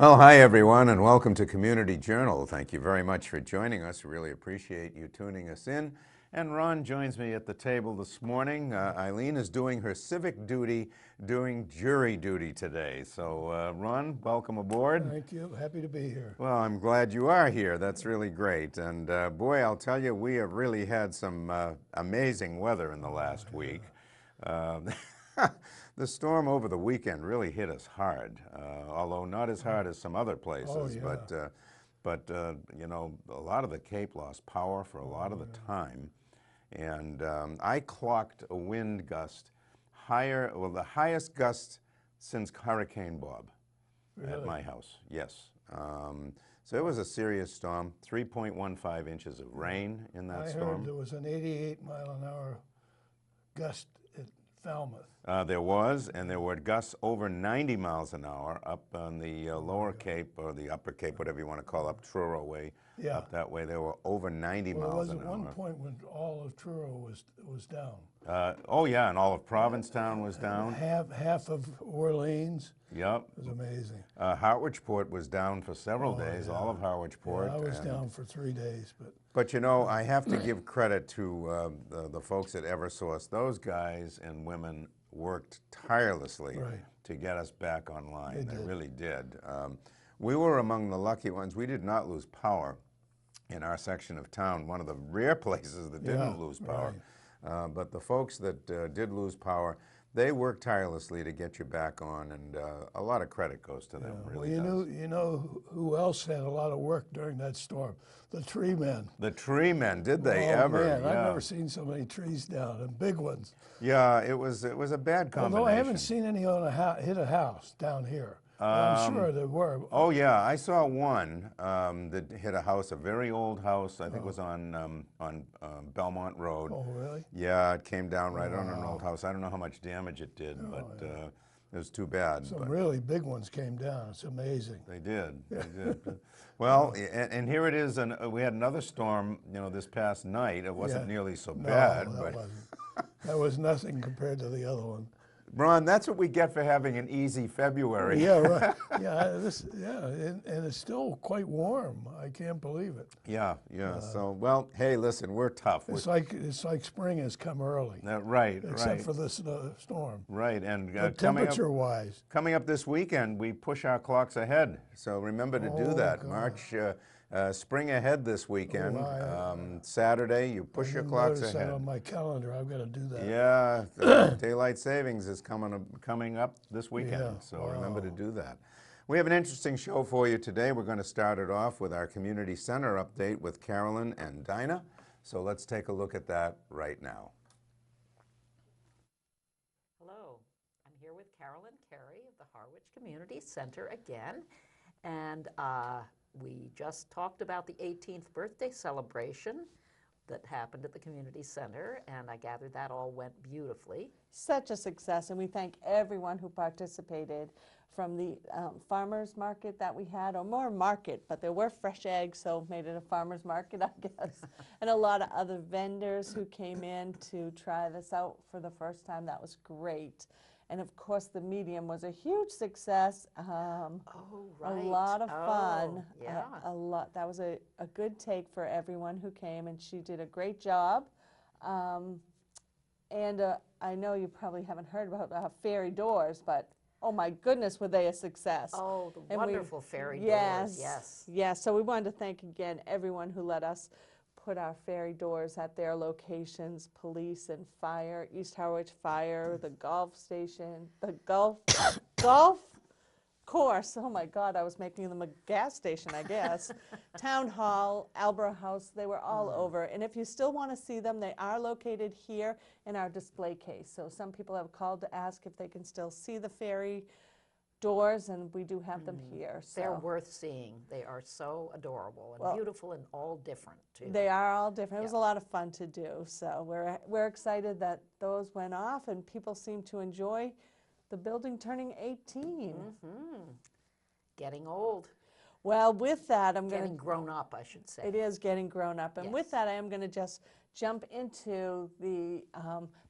Well, hi everyone, and welcome to Community Journal. Thank you very much for joining us. We really appreciate you tuning us in. And Ron joins me at the table this morning. Eileen is doing her civic duty, doing jury duty today. So, Ron, welcome aboard. Thank you. Happy to be here. Well, I'm glad you are here. That's really great. And boy, I'll tell you, we have really had some amazing weather in the last week. Uh, The storm over the weekend really hit us hard, although not as hard as some other places. Yeah. But you know, a lot of the Cape lost power for a lot of the time, and I clocked a wind gust higher, well, the highest gust since Hurricane Bob at my house. Yes. So it was a serious storm. 3.15 inches of rain in that I storm. heard there was an 88-mile-an-hour gust at Falmouth. There was, and there were gusts over 90 miles an hour up on the lower Cape, or the upper Cape, whatever you want to call up Truro way. Yeah. Up that way, there were over 90 Well, it miles was an at hour. one point when all of Truro was down. Oh yeah, and all of Provincetown was down. Half of Orleans. Yep. It was amazing. Harwich Port was down for several days, yeah. all of Harwich Port. Yeah, I was down for 3 days, But you know, I have to give credit to the folks at Eversource. Those guys and women worked tirelessly to get us back online. They really did. We were among the lucky ones. We did not lose power in our section of town, one of the rare places that didn't lose power. But the folks that did lose power, they worked tirelessly to get you back on, and a lot of credit goes to them. Really well, you know who else had a lot of work during that storm? The tree men. The tree men, did they ever? Man, yeah. I've never seen so many trees down, and big ones. Yeah, it was a bad combination. Although I haven't seen any hit a house down here. I'm sure there were. Oh yeah, I saw one that hit a house, a very old house. I think it was on Belmont Road. Oh really? Yeah, it came down right on an old house. I don't know how much damage it did, but it was too bad. Some really big ones came down. It's amazing. They did. They did. Well, and here it is, and we had another storm, you know, this past night. It wasn't nearly so bad, that but wasn't. That was nothing compared to the other one. Ron, that's what we get for having an easy February. Yeah, right. And it's still quite warm. I can't believe it. Yeah. So, well, hey, listen, we're tough. It's like spring has come early. Right. Except for this storm. Right, and temperature-wise, coming up this weekend, we push our clocks ahead. So remember to do that. God. March spring ahead this weekend. Saturday, you push your clocks ahead. That on my calendar. I've got to do that. Yeah, daylight savings is coming up this weekend. So remember to do that. We have an interesting show for you today. We're going to start it off with our community center update with Carolyn and Dinah. So let's take a look at that right now. Hello, I'm here with Carolyn Carey of the Harwich Community Center again, and we just talked about the 18th birthday celebration that happened at the community center, and I gathered that all went beautifully. Such a success, and we thank everyone who participated, from the farmers market that we had, or more market, but there were fresh eggs, so made it a farmers market, I guess, and a lot of other vendors who came in to try this out for the first time. That was great. And of course, the medium was a huge success. A lot of fun. Yeah. That was a good take for everyone who came, and she did a great job. And I know you probably haven't heard about fairy doors, but oh my goodness, were they a success. Oh, the wonderful fairy doors, yes. Yes, so we wanted to thank again everyone who let us put our fairy doors at their locations, police and fire, East Harwich Fire, the golf station, the golf course, oh my God, I was making them a gas station, I guess. Town Hall, Alborough House, they were all over. And if you still want to see them, they are located here in our display case. So some people have called to ask if they can still see the fairy doors, and we do have them here. So. They're worth seeing. They are so adorable and beautiful and all different, too. They are all different. It was a lot of fun to do. So we're excited that those went off, and people seem to enjoy the building turning 18. Getting old. Well, with that, I'm going to... Getting grown up, I should say. It is getting grown up. And with that, I am going to just jump into the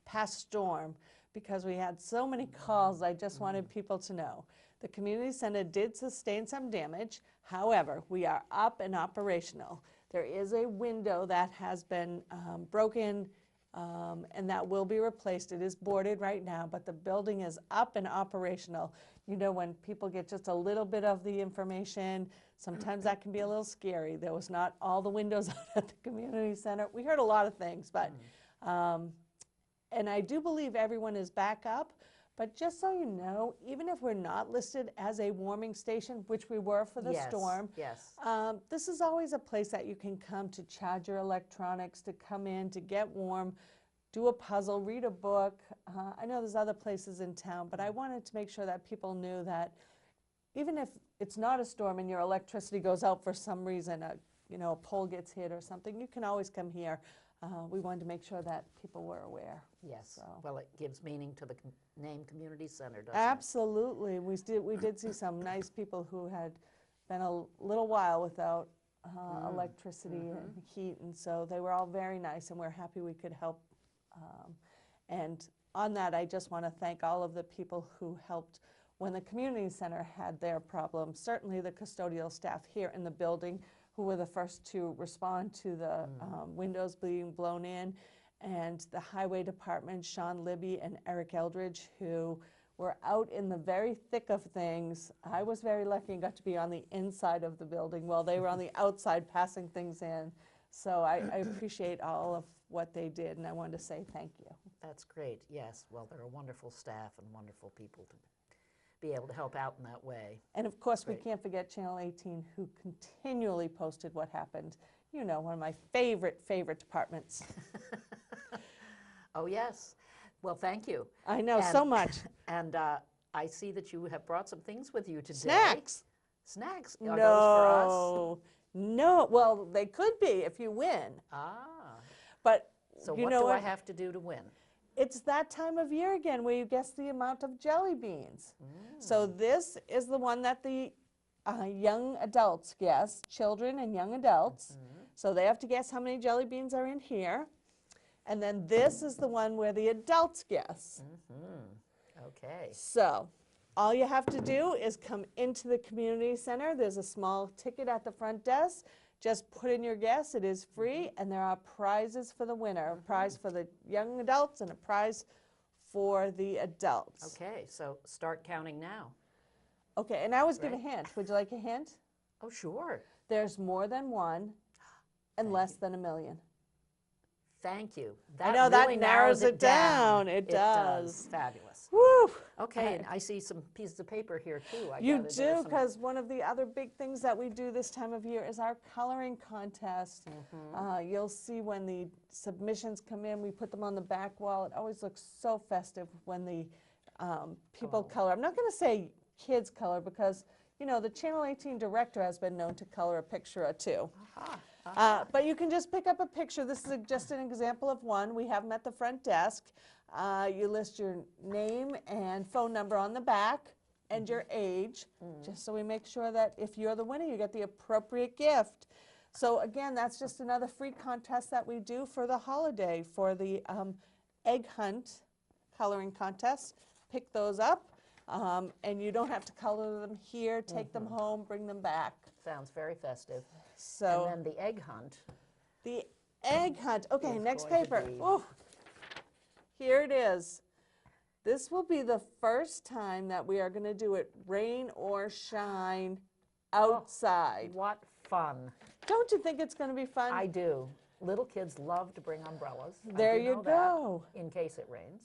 past storm, because we had so many calls, I just wanted people to know. The community center did sustain some damage. However, we are up and operational. There is a window that has been broken, and that will be replaced. It is boarded right now, but the building is up and operational. You know, when people get just a little bit of the information, sometimes that can be a little scary. There was not all the windows out at the community center. We heard a lot of things, but, and I do believe everyone is back up. But just so you know, even if we're not listed as a warming station, which we were for the storm, Yes. this is always a place that you can come to charge your electronics, to come in, to get warm, do a puzzle, read a book. I know there's other places in town, but I wanted to make sure that people knew that even if it's not a storm and your electricity goes out for some reason, a pole gets hit or something, you can always come here. We wanted to make sure that people were aware. Yes. So. Well, it gives meaning to the name community center, doesn't Absolutely. We did see some nice people who had been a little while without electricity and heat, and so they were all very nice, and we're happy we could help. And on that, I just want to thank all of the people who helped when the community center had their problems. Certainly the custodial staff here in the building, who were the first to respond to the windows being blown in, and the highway department, Sean Libby and Eric Eldridge, who were out in the very thick of things. I was very lucky and got to be on the inside of the building while they were on the outside passing things in. So I appreciate all of what they did, and I wanted to say thank you. That's great, yes. Well, they're a wonderful staff and wonderful people to be able to help out in that way. And of course, Great. we can't forget Channel 18, who continually posted what happened. You know, one of my favorite departments. Oh, yes. Well, thank you. I know, so And- much. And I see that you have brought some things with you today. Snacks. Snacks? Are those for us? No, no. Well, they could be if you win. Ah. But So you what know do I what? have to do to win? It's that time of year again where you guess the amount of jelly beans. So this is the one that the young adults guess, children and young adults. So they have to guess how many jelly beans are in here. And then this is the one where the adults guess. Okay. So all you have to do is come into the community center. There's a small ticket at the front desk. Just put in your guess. It is free, and there are prizes for the winner. A prize for the young adults and a prize for the adults. Okay, so start counting now. Okay, and I always give a hint. Would you like a hint? Oh, sure. There's more than one and less than $1 million. Thank you. I know, that narrows it down. It does. Fabulous. Woo! Okay, and I see some pieces of paper here too. I You gather there's do, some- because one of the other big things that we do this time of year is our coloring contest. You'll see when the submissions come in, we put them on the back wall. It always looks so festive when the people color. I'm not going to say kids color because, you know, the Channel 18 director has been known to color a picture or two. But you can just pick up a picture. This is just an example of one. We have them at the front desk. You list your name and phone number on the back and your age, just so we make sure that if you're the winner, you get the appropriate gift. So again, that's just another free contest that we do for the holiday, for the egg hunt coloring contest. Pick those up, and you don't have to color them here. Take them home, bring them back. Sounds very festive. So And then the egg hunt. the egg hunt. Okay, Is next going to paper. be- Ooh, here it is. This will be the first time that we are going to do it rain or shine outside. What fun. Don't you think it's going to be fun? I do. Little kids love to bring umbrellas. I There do you know go. that, in case it rains.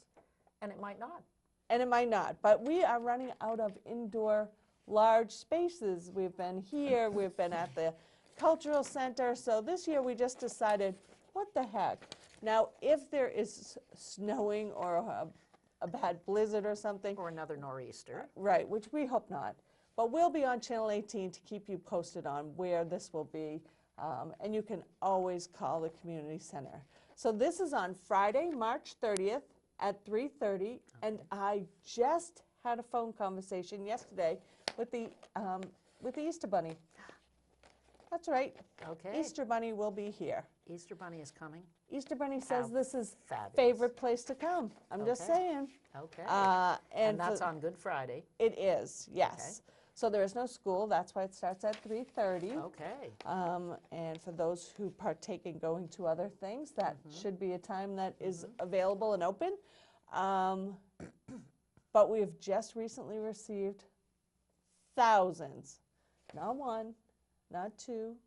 And it might not. And it might not, but we are running out of indoor large spaces. We've been here, we've been at the cultural center, so this year we just decided, what the heck? Now, if there is snowing or a bad blizzard or something, Or another nor'easter. right, which we hope not, but we'll be on Channel 18 to keep you posted on where this will be, and you can always call the community center. So this is on Friday, March 30th at 3:30, and I just had a phone conversation yesterday with the Easter Bunny. That's right. Okay. Easter Bunny will be here. Easter Bunny is coming. Easter Bunny says How this is fabulous. favorite place to come. I'm just Okay. saying. Okay. And that's for- on Good Friday. It is, yes. So there is no school. That's why it starts at 3:30. Okay. And for those who partake in going to other things, that should be a time that is available and open. But we have just recently received thousands, not one, not two,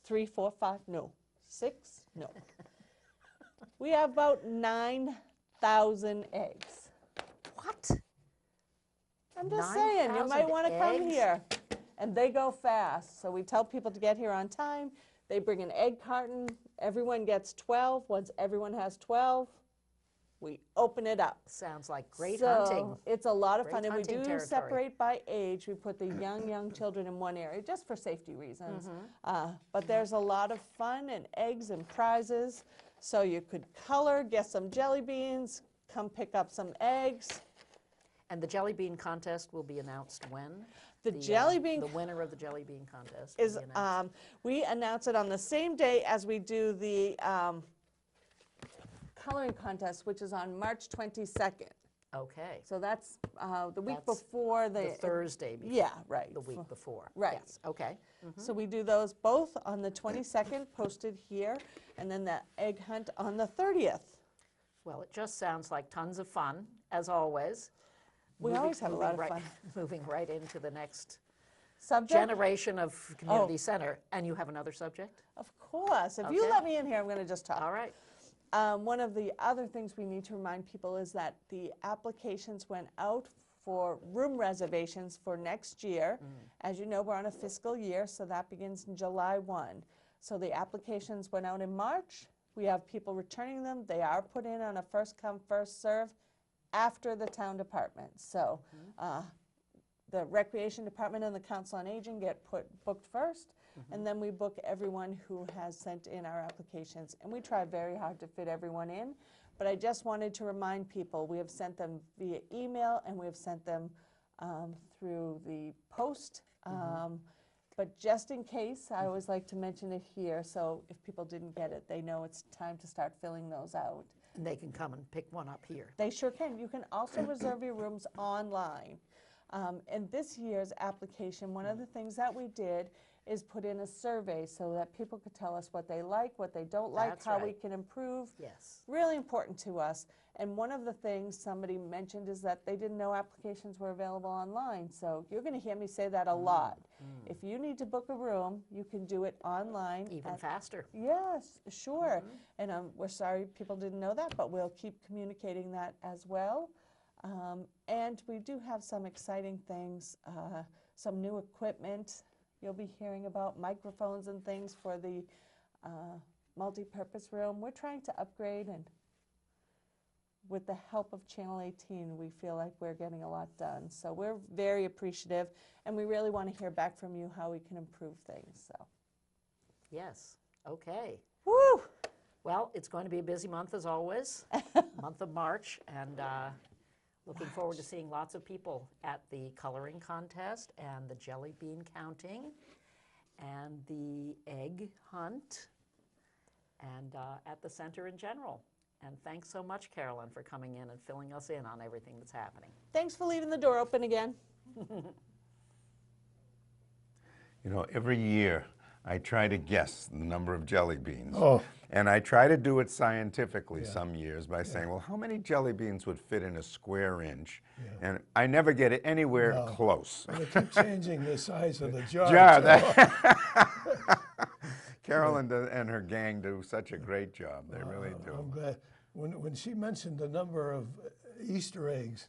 3, 4, 5, no, 6, no. We have about 9,000 eggs. What? I'm just saying, you 9,000 might want to come eggs? here. And they go fast. So we tell people to get here on time. They bring an egg carton. Everyone gets 12. Once everyone has 12, we open it up. Sounds like great So hunting. it's a lot of Great fun. And we hunting do territory. separate by age. We put the young children in one area just for safety reasons. But there's a lot of fun and eggs and prizes. So you could color, get some jelly beans, come pick up some eggs. And the jelly bean contest will be announced when? The jelly bean The winner of the jelly bean contest will is, be announced. we announce it on the same day as we do the coloring contest, which is on March 22nd. Okay. So that's the week That's before The Thursday before. Yeah, right. The week before. Right. Yes. Okay. So we do those both on the 22nd, posted here, and then the egg hunt on the 30th. Well, it just sounds like tons of fun, as always. We always have a lot of right, fun. Moving right into the next Subject? generation of community center. And you have another subject? Of course. If you Okay. let me in here, I'm going to just talk. All right. One of the other things we need to remind people is that the applications went out for room reservations for next year. As you know, we're on a fiscal year, so that begins in July 1. So the applications went out in March. We have people returning them. They are put in on a first come, first serve after the town department. So the Recreation Department and the Council on Aging get booked first, and then we book everyone who has sent in our applications. And we try very hard to fit everyone in, but I just wanted to remind people, we have sent them via email and we have sent them through the post. But just in case, I always like to mention it here, so if people didn't get it, they know it's time to start filling those out. And they can come and pick one up here. They sure can. You can also reserve your rooms online. And this year's application, one of the things that we did is put in a survey so that people could tell us what they like, what they don't like, That's how we right. can improve. Yes. Really important to us. And one of the things somebody mentioned is that they didn't know applications were available online. So you're going to hear me say that a lot. If you need to book a room, you can do it online. Even faster. Yes, sure. And we're sorry people didn't know that, but we'll keep communicating that as well. And we do have some exciting things, some new equipment. You'll be hearing about microphones and things for the multi-purpose room. We're trying to upgrade, and with the help of Channel 18, we feel like we're getting a lot done. So we're very appreciative, and we really want to hear back from you how we can improve things. So, Yes. Okay. woo! Well, it's going to be a busy month as always, month of March, and looking forward to seeing lots of people at the coloring contest and the jelly bean counting and the egg hunt and at the center in general. And thanks so much, Carolyn, for coming in and filling us in on everything that's happening. Thanks for leaving the door open again. You know, every year I try to guess the number of jelly beans. Oh. And I try to do it scientifically some years by saying, well, how many jelly beans would fit in a square inch? And I never get it anywhere close. They keep changing the size of the jar. Jar, Carolyn and her gang do such a great job. They really do. I'm glad. When she mentioned the number of Easter eggs,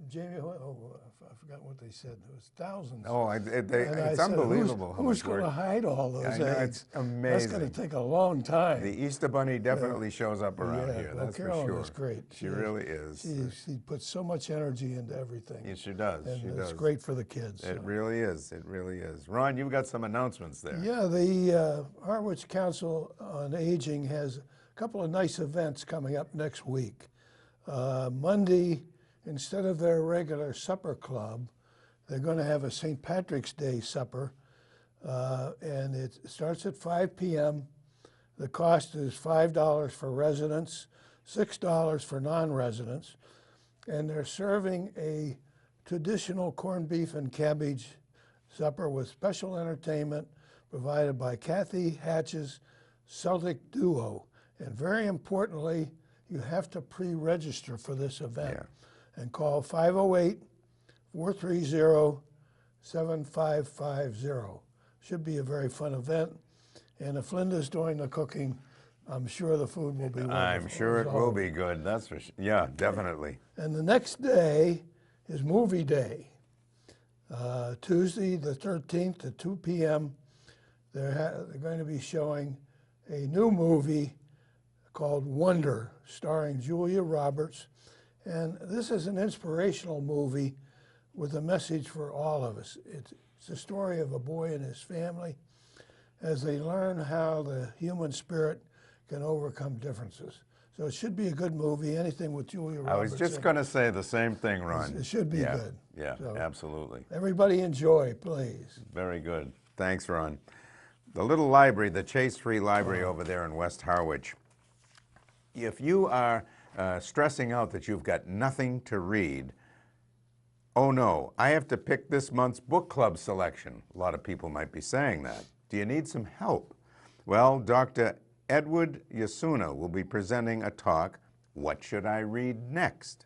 Jamie, I forgot what they said. It was thousands. Oh, And I it's said, unbelievable. how Who's much going to work- hide all those I know, eggs? it's amazing. That's going to take a long time. The Easter Bunny definitely shows up around Yeah, here, well, that's Carolyn for sure. is great. She really is. She puts so much energy into everything. Yes, she does. And She it's does. great for the kids. It so. really is. It really is. Ron, you've got some announcements there. Yeah, the Harwich Council on Aging has a couple of nice events coming up next week. Monday, instead of their regular supper club, they're going to have a St. Patrick's Day supper, and it starts at 5 p.m. The cost is $5 for residents, $6 for non-residents, and they're serving a traditional corned beef and cabbage supper with special entertainment provided by Kathy Hatch's Celtic Duo. And very importantly, you have to pre-register for this event and call 508-430-7550. Should be a very fun event. And if Linda's doing the cooking, I'm sure the food will be wonderful. I'm sure it will be good, that's for sure. Yeah, definitely. And the next day is movie day. Tuesday the 13th at 2 p.m. They're going to be showing a new movie called Wonder, starring Julia Roberts. And this is an inspirational movie with a message for all of us. It's the story of a boy and his family as they learn how the human spirit can overcome differences. So it should be a good movie, anything with Julia Roberts. I was just going to say the same thing, Ron. It should be good. Yeah, So absolutely. everybody enjoy, please. Very good. Thanks, Ron. The little library, the Chase Free Library over there in West Harwich. If you are stressing out that you've got nothing to read, oh no, I have to pick this month's book club selection. A lot of people might be saying that. Do you need some help? Well, Dr. Edward Yasuna will be presenting a talk, What Should I Read Next?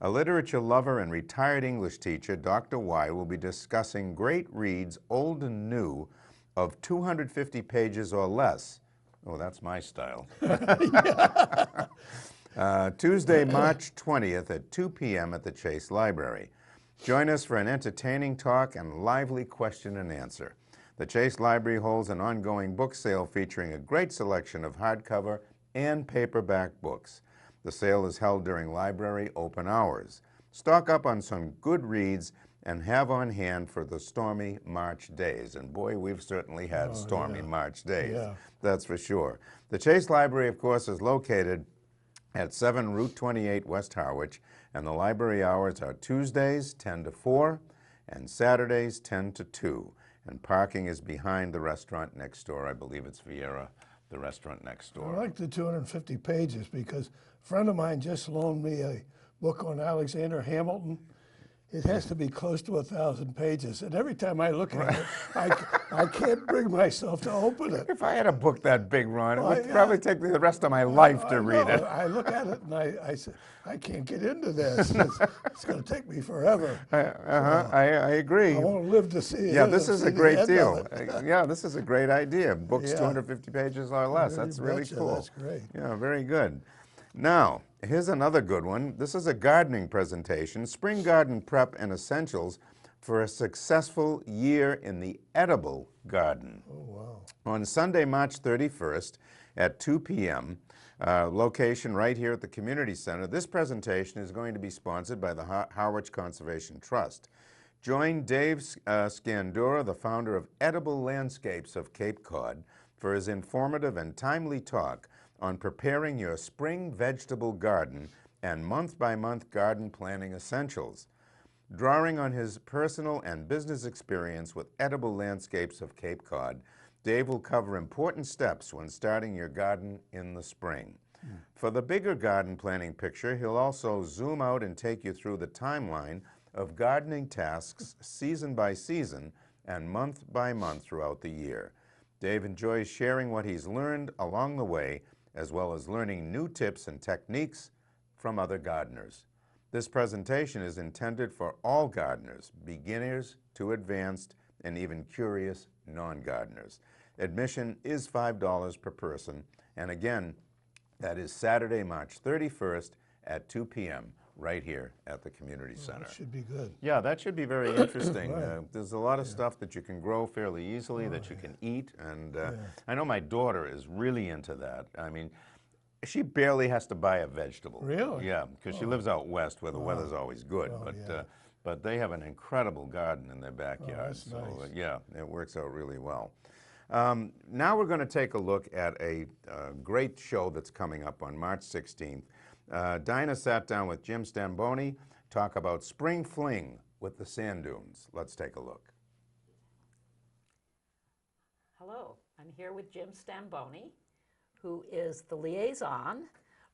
A literature lover and retired English teacher, Dr. Y, will be discussing great reads, old and new, of 250 pages or less. Oh, that's my style. Tuesday, March 20th at 2 p.m. at the Chase Library. Join us for an entertaining talk and lively question and answer. The Chase Library holds an ongoing book sale featuring a great selection of hardcover and paperback books. The sale is held during library open hours. Stock up on some good reads and have on hand for the stormy March days. And boy, we've certainly had stormy March days, that's for sure. The Chase Library, of course, is located at 7 Route 28 West Harwich, and the library hours are Tuesdays 10 to 4 and Saturdays 10 to 2. And parking is behind the restaurant next door. I believe it's Viera, the restaurant next door. I like the 250 pages because a friend of mine just loaned me a book on Alexander Hamilton. It has to be close to 1,000 pages, and every time I look at it, I can't bring myself to open it. If I had a book that big, Ron, it would probably take me the rest of my life to read it. I look at it and I say, I can't get into this. It's going to take me forever. I agree. I won't live to see it. Yeah, this is a great deal. Yeah, this is a great idea. Books 250 pages or less. That's really cool. That's great. Yeah, very good. Now, here's another good one. This is a gardening presentation, Spring Garden Prep and Essentials for a Successful Year in the Edible Garden. Oh, wow. On Sunday, March 31st at 2 p.m., location right here at the Community Center. This presentation is going to be sponsored by the Harwich Conservation Trust. Join Dave Scandura, the founder of Edible Landscapes of Cape Cod, for his informative and timely talk on preparing your spring vegetable garden and month-by-month garden planning essentials. Drawing on his personal and business experience with Edible Landscapes of Cape Cod, Dave will cover important steps when starting your garden in the spring. For the bigger garden planning picture, he'll also zoom out and take you through the timeline of gardening tasks season by season and month by month throughout the year. Dave enjoys sharing what he's learned along the way, as well as learning new tips and techniques from other gardeners. This presentation is intended for all gardeners, beginners to advanced, and even curious non-gardeners. Admission is $5 per person, and again, that is Saturday, March 31st at 2 p.m. right here at the Community Center. That should be good. Yeah, that should be very interesting. There's a lot of stuff that you can grow fairly easily, that you can eat, and I know my daughter is really into that. I mean, she barely has to buy a vegetable. Really? Yeah, because she lives out west where the weather's always good, but they have an incredible garden in their backyard. That's so nice. yeah, it works out really well. Now we're going to take a look at a great show that's coming up on March 16th. Dinah sat down with Jim Stamboni, talk about Spring Fling with the Sand Dunes. Let's take a look. Hello, I'm here with Jim Stamboni who is the liaison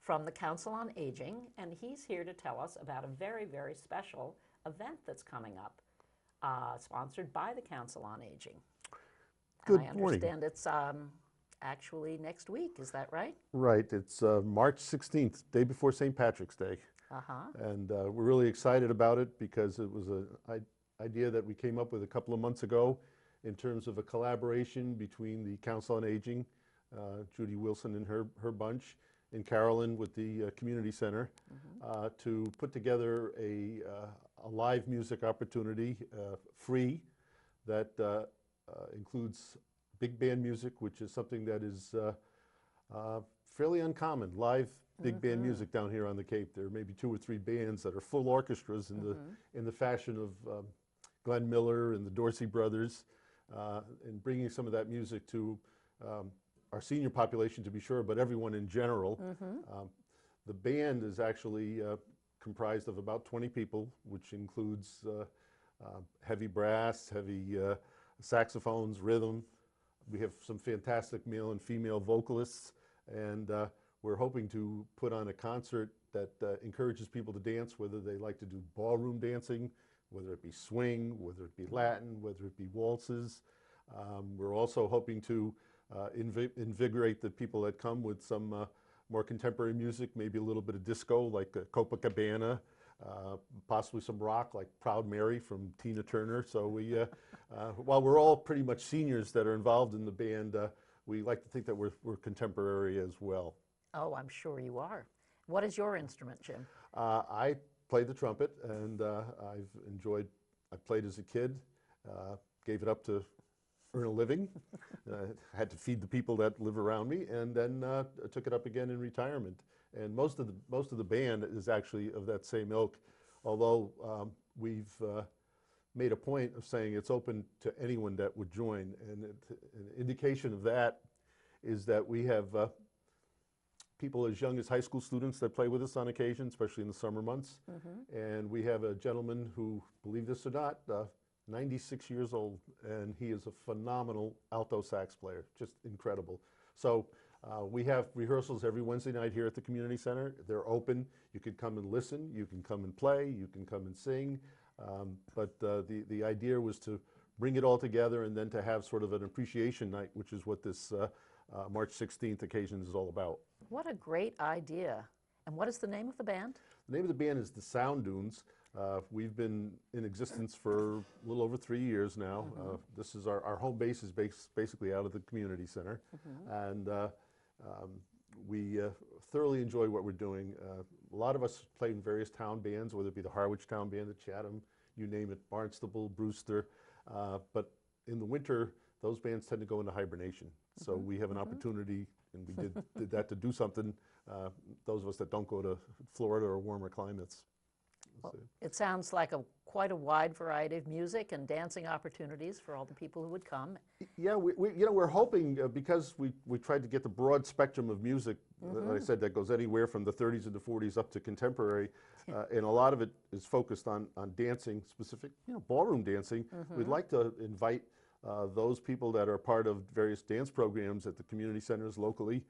from the Council on Aging, and he's here to tell us about a very, very special event that's coming up, sponsored by the Council on Aging. And I Good morning. understand it's actually next week, is that right? Right, it's March 16th, day before St. Patrick's Day. And we're really excited about it because it was an idea that we came up with a couple of months ago in terms of a collaboration between the Council on Aging, Judy Wilson and her bunch, and Carolyn with the Community Center, to put together a live music opportunity, free, that includes big band music, which is something that is fairly uncommon. Live big band music down here on the Cape. There are maybe 2 or 3 bands that are full orchestras in the fashion of Glenn Miller and the Dorsey Brothers, and bringing some of that music to our senior population, to be sure, but everyone in general. The band is actually comprised of about 20 people, which includes heavy brass, heavy saxophones, rhythm. We have some fantastic male and female vocalists, and we're hoping to put on a concert that encourages people to dance, whether they like to do ballroom dancing, whether it be swing, whether it be Latin, whether it be waltzes. We're also hoping to invigorate the people that come with some more contemporary music, maybe a little bit of disco like Copacabana, possibly some rock like Proud Mary from Tina Turner. So we, while we're all pretty much seniors that are involved in the band, we like to think that we're contemporary as well. Oh, I'm sure you are. What is your instrument, Jim? I play the trumpet, and I played as a kid, gave it up to earn a living, had to feed the people that live around me, and then took it up again in retirement. And most of the band is actually of that same ilk, although we've made a point of saying it's open to anyone that would join. And an indication of that is that we have people as young as high school students that play with us on occasion, especially in the summer months. And we have a gentleman who, believe this or not, 96 years old, and he is a phenomenal alto sax player, just incredible. So we have rehearsals every Wednesday night here at the Community Center. They're open. You can come and listen. You can come and play. You can come and sing. But the idea was to bring it all together and then to have sort of an appreciation night, which is what this March 16th occasion is all about. What a great idea. And what is the name of the band? The name of the band is the Sound Dunes. We've been in existence for a little over 3 years now. This is our home base is basically out of the Community Center. And we thoroughly enjoy what we're doing. A lot of us play in various town bands, whether it be the Harwich Town Band, the Chatham, you name it, Barnstable, Brewster. But in the winter, those bands tend to go into hibernation. So we have an opportunity, and we did that to do something, those of us that don't go to Florida or warmer climates. Well, it sounds like quite a wide variety of music and dancing opportunities for all the people who would come. Yeah, we're hoping, because we tried to get the broad spectrum of music, like I said, that goes anywhere from the 30s and the 40s up to contemporary, and a lot of it is focused on dancing, specific, ballroom dancing. We'd like to invite those people that are part of various dance programs at the community centers locally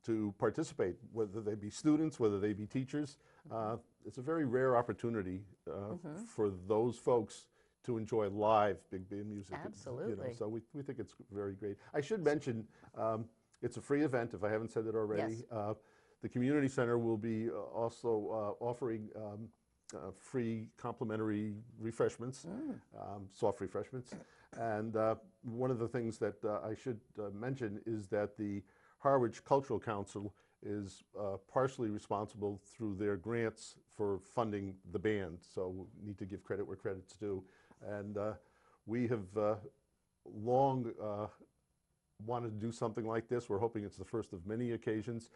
to participate, whether they be students, whether they be teachers. It's a very rare opportunity for those folks to enjoy live big band music. Absolutely. So we think it's very great. I should mention, it's a free event, if I haven't said it already. Yes. The community center will be also offering free complimentary refreshments, soft refreshments. And one of the things that I should mention is that the Harwich Cultural Council is partially responsible through their grants for funding the band. So we need to give credit where credit's due. And we have long wanted to do something like this. We're hoping it's the first of many occasions.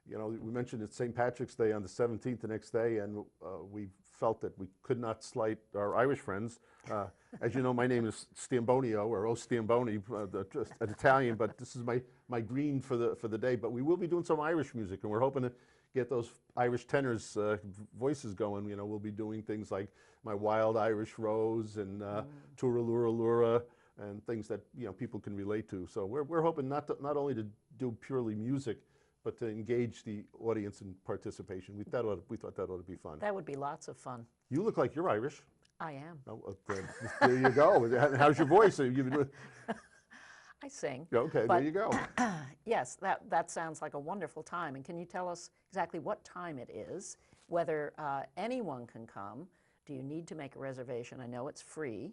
We mentioned it's St. Patrick's Day on the 17th, the next day, and we felt that we could not slight our Irish friends. As you know, my name is Stambonio, or O Stamboni, an Italian, but this is my green for the day. But we will be doing some Irish music, and we're hoping to get those Irish tenors' voices going. We'll be doing things like My Wild Irish Rose and Turalura Lura, and things that people can relate to. So we're hoping not only to do purely music, but to engage the audience in participation. We thought that ought to be fun. That would be lots of fun. You look like you're Irish. I am. Oh, there you go. How's your voice? I sing. Okay, but there you go. Yes, that sounds like a wonderful time. And can you tell us exactly what time it is, whether anyone can come? Do you need to make a reservation? I know it's free.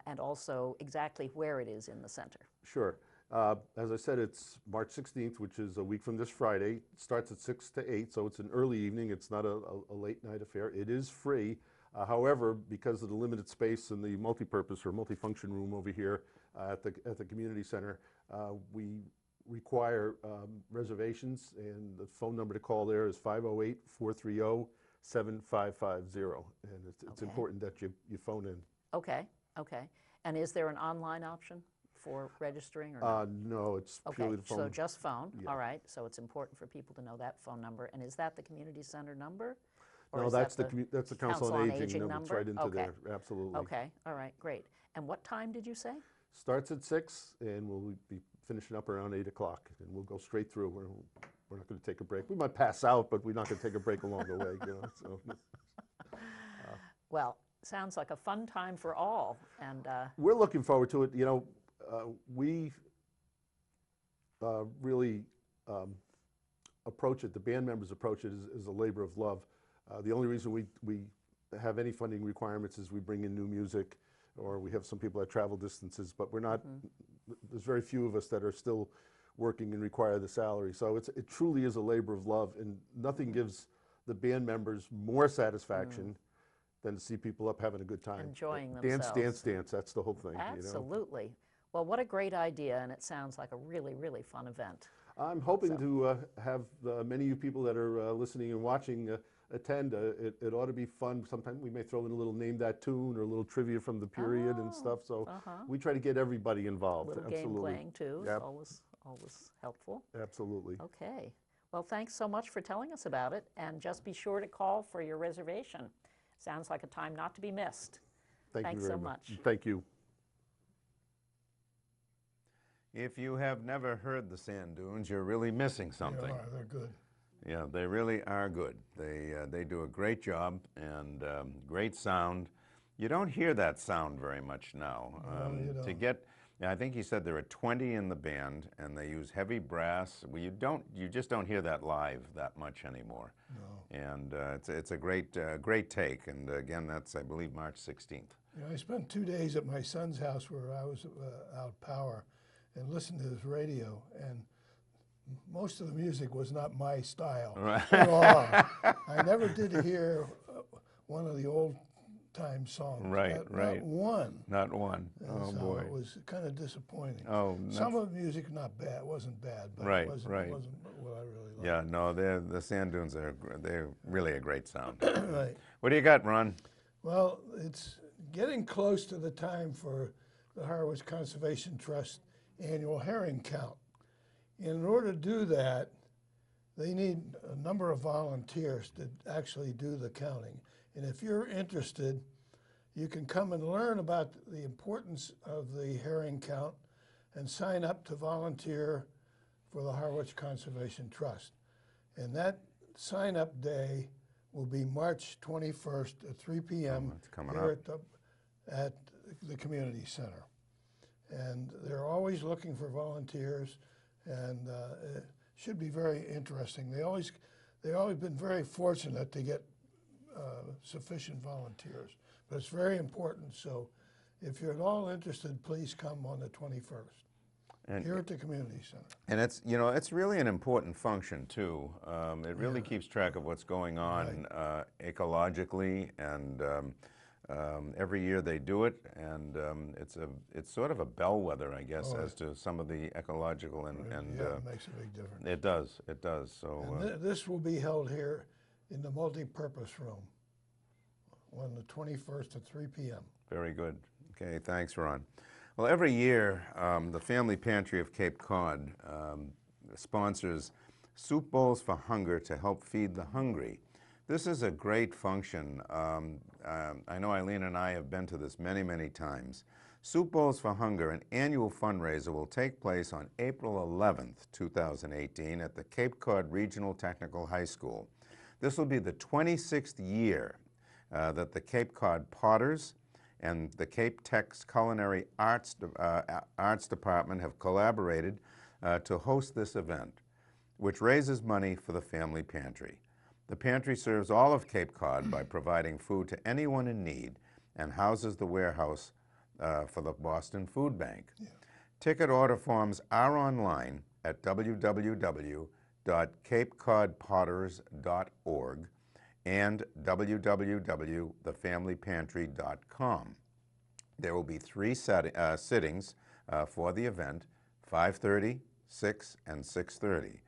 And also exactly where it is in the center. Sure. As I said, it's March 16th, which is a week from this Friday. It starts at 6 to 8, so it's an early evening. It's not a late night affair. It is free. However, because of the limited space in the multipurpose or multifunction room over here at the community center, we require reservations, and the phone number to call there is 508-430-7550. And it's important that you phone in. Okay, okay. And is there an online option for registering or not? No, it's purely the phone. So just phone. Yeah. All right. So it's important for people to know that phone number. And is that the community center number? Or No, is that's that the Council on Aging number. It's right into Okay. there. Absolutely. Okay. All right. Great. And what time did you say? Starts at 6, and we'll be finishing up around 8 o'clock, and we'll go straight through. We're not going to take a break. We might pass out, but we're not going to take a break along the way. So. Well, sounds like a fun time for all. And we're looking forward to it. We really approach it, the band members approach it as a labor of love. The only reason we have any funding requirements is we bring in new music, or we have some people that travel distances, but we're not, there's very few of us that are still working and require the salary. So it truly is a labor of love, and nothing gives the band members more satisfaction than to see people up having a good time. enjoying Dance, themselves. dance, dance, that's the whole thing. Absolutely. Well, what a great idea, and it sounds like a really, really fun event. I'm hoping to have many of you people that are listening and watching attend. It ought to be fun. Sometimes we may throw in a little name that tune or a little trivia from the period and stuff. So we try to get everybody involved. A little Absolutely. game playing too Yep. is always helpful. Absolutely. Okay. Well, thanks so much for telling us about it, and just be sure to call for your reservation. Sounds like a time not to be missed. Thanks so very much. Thank you. If you have never heard the Sand Dunes, you're really missing something. They are, they're good. Yeah, they really are good. They do a great job and great sound. You don't hear that sound very much now. No, you don't. To get, I think he said there are 20 in the band, and they use heavy brass. Well, you just don't hear that live that much anymore. No. And it's a great take. And again, that's I believe March 16th. I spent 2 days at my son's house where I was out power, and listened to his radio, and most of the music was not my style at all. I never did hear one of the old-time songs. Right, Not one. Not one. And Oh so boy. it was kind of disappointing. Oh, Some of the music not bad, wasn't bad, but Right, it wasn't what I really liked. Yeah, no, the Sand Dunes they're really a great sound. Right. What do you got, Ron? Well, it's getting close to the time for the Harwich Conservation Trust annual herring count. In order to do that, they need a number of volunteers to actually do the counting. And if you're interested, you can come and learn about the importance of the herring count and sign up to volunteer for the Harwich Conservation Trust. And that sign-up day will be March 21st at 3 p.m. it's coming here at the community center. And they're always looking for volunteers, and it should be very interesting. They've always been very fortunate to get sufficient volunteers, but it's very important. So if you're at all interested, please come on the 21st here at the community center. And it's really an important function too. It really keeps track of what's going on ecologically, and every year they do it, and it's sort of a bellwether, I guess, as to some of the ecological and it makes a big difference. It does. So And this will be held here in the multi-purpose room on the 21st at 3 p.m. very good. Okay, thanks, Ron. Well, every year the Family Pantry of Cape Cod sponsors Soup Bowls for Hunger to help feed the hungry. This is a great function. I know Eileen and I have been to this many, many times. Soup Bowls for Hunger, an annual fundraiser, will take place on April 11th, 2018 at the Cape Cod Regional Technical High School. This will be the 26th year that the Cape Cod Potters and the Cape Tech's Culinary Arts Department have collaborated to host this event, which raises money for the Family Pantry. The pantry serves all of Cape Cod by providing food to anyone in need and houses the warehouse for the Boston Food Bank. Yeah. Ticket order forms are online at www.capecodpotters.org and www.thefamilypantry.com. There will be 3 sittings for the event, 5:30, 6, and 6:30.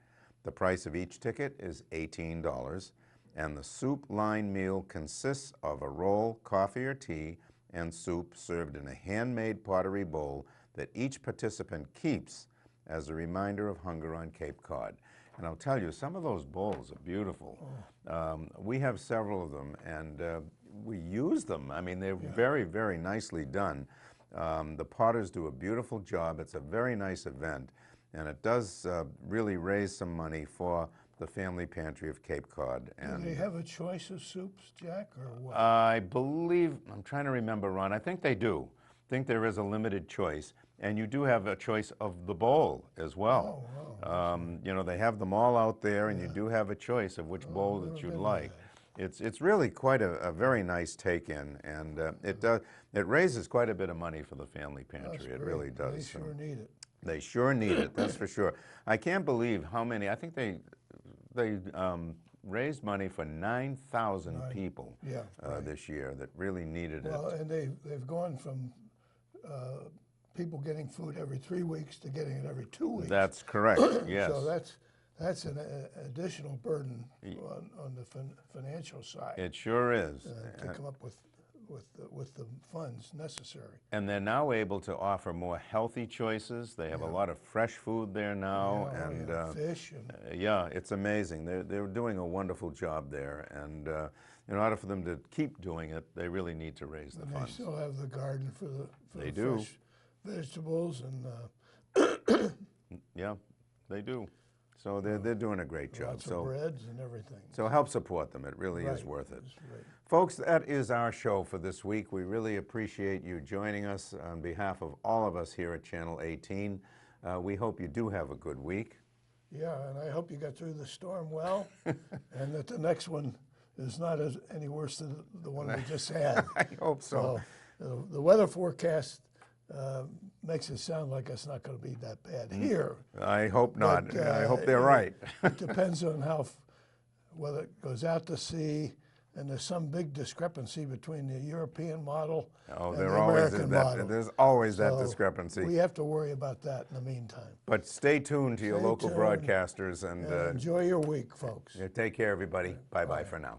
The price of each ticket is $18, and the soup line meal consists of a roll, coffee or tea, and soup served in a handmade pottery bowl that each participant keeps as a reminder of hunger on Cape Cod. And I'll tell you, some of those bowls are beautiful. We have several of them, and we use them. I mean, they're very, very nicely done. The Potters do a beautiful job. It's a very nice event. And it does really raise some money for the Family Pantry of Cape Cod. And do they have a choice of soups, Jack, or what? I believe, I'm trying to remember, Ron, I think they do. I think there is a limited choice. And you do have a choice of the bowl as well. Oh, wow. You know, they have them all out there, and you do have a choice of which bowl that you'd like. It's really quite a very nice take-in, and it raises quite a bit of money for the Family Pantry. It really does. They sure need it. They sure need it, that's for sure. I can't believe how many, I think they raised money for 9,000 people this year that really needed it. Well, and they've gone from people getting food every 3 weeks to getting it every 2 weeks. That's correct, yes. So that's an additional burden on the financial side. It sure is. To come up with the funds necessary. And they're now able to offer more healthy choices. They have a lot of fresh food there now, and fish. And yeah, it's amazing. They're doing a wonderful job there, and in order for them to keep doing it, they really need to raise the funds. They still have the garden for the fresh vegetables and yeah, they do. So they're doing a great job. Lots of breads and everything. So help support them. It really is worth it. Right. Folks, that is our show for this week. We really appreciate you joining us on behalf of all of us here at Channel 18. We hope you do have a good week. Yeah, and I hope you got through the storm well, and that the next one is not any worse than the one we just had. I hope so. The weather forecast makes it sound like it's not going to be that bad here. I hope not. But, I hope they're right. It depends on whether it goes out to sea, and there's some big discrepancy between the European model and the American model. There's always that discrepancy. We have to worry about that in the meantime. But stay tuned to your local broadcasters and enjoy your week, folks. Take care, everybody. Bye-bye for now.